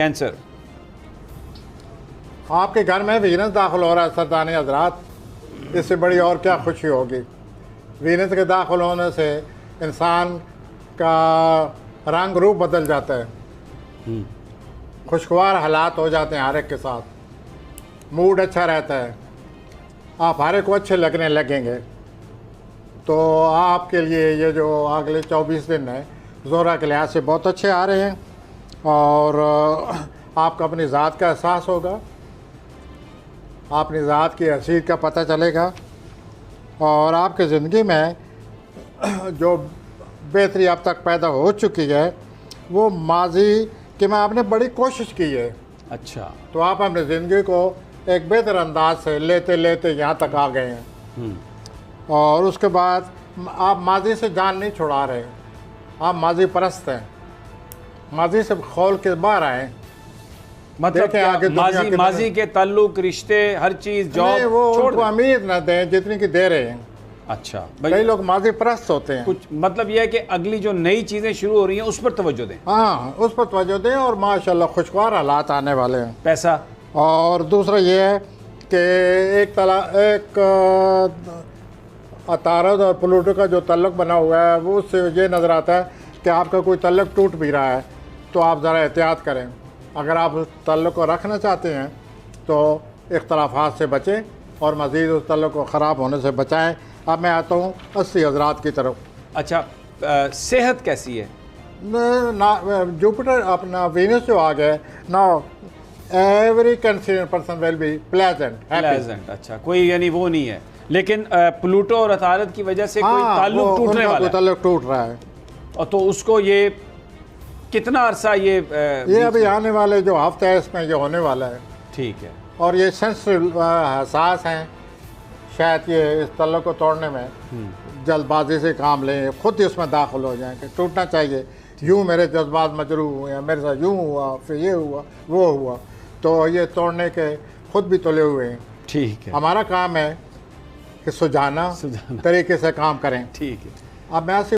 Cancer. आपके घर में वीनस दाखिल हो रहा है सरदानी हजरात, इससे बड़ी और क्या खुशी होगी। वीनस के दाखिल होने से इंसान का रंग रूप बदल जाता है, खुशगवार हालात हो जाते हैं हर एक के साथ, मूड अच्छा रहता है, आप हर एक को अच्छे लगने लगेंगे। तो आपके लिए ये जो अगले 24 दिन है ज़ोहरा के लिहाज से बहुत अच्छे आ रहे हैं और आपको अपनी ज़ात का एहसास होगा, अपनी ज़ात की हैसियत का पता चलेगा और आपकी ज़िंदगी में जो बेहतरी अब तक पैदा हो चुकी है वो माजी कि मैं आपने बड़ी कोशिश की है। अच्छा, तो आप अपनी ज़िंदगी को एक बेहतर अंदाज से लेते लेते यहाँ तक आ गए हैं और उसके बाद आप माजी से जान नहीं छुड़ा रहे, आप माजी परस्त हैं, माजी से खोल के बाहर आए। मतलब क्या आगे माजी के ताल्लुक, रिश्ते, हर चीज, जॉब वो छोड़ उनको दें। उम्मीद न दें जितनी की दे रहे हैं। अच्छा कई भाई, लोग माजी परस्त होते हैं। कुछ मतलब यह है कि अगली जो नई चीजें शुरू हो रही हैं उस पर तवज्जो दें। हाँ, उस पर तवज्जो दें और माशाल्लाह खुशगवार हालात आने वाले हैं। पैसा, और दूसरा ये है कि एक अतारद और प्लूटो का जो तल्लुक़ बना हुआ है वो उससे ये नज़र आता है कि आपका कोई तल्लुक़ टूट भी रहा है तो आप ज़रा एहतियात करें। अगर आप उस तल्लुक़ को रखना चाहते हैं तो इख्तलाफात से बचें और मज़ीद उस तल्लुक़ को ख़राब होने से बचाएं। अब मैं आता हूँ 80 हज़रात की तरफ। अच्छा, सेहत कैसी है? जुपिटर अपना वीनस जो आ गया ना, every consider person will be pleasant. अच्छा, कोई यानी वो नहीं है, लेकिन प्लूटो और अतारद की वजह से कोई ताल्लुक टूटने वाला है। ताल्लुक टूट रहा है और तो उसको ये कितना अरसा ये अभी आने वाले जो हफ्ते है इसमें ये होने वाला है। ठीक है। और ये सेंसिटिव हसास हैं, शायद ये इस तल्लुक को तोड़ने में जल्दबाजी से काम लें, खुद ही उसमें दाखिल हो जाएं कि टूटना चाहिए। यूँ मेरे जज्बात मजरूह हुए हैं, मेरे साथ यूँ हुआ, फिर ये हुआ, वो हुआ, तो ये तोड़ने के खुद भी तुले हुए हैं। ठीक है, हमारा काम है कि सुलझाना तरीके से काम करें। ठीक है। अब मैं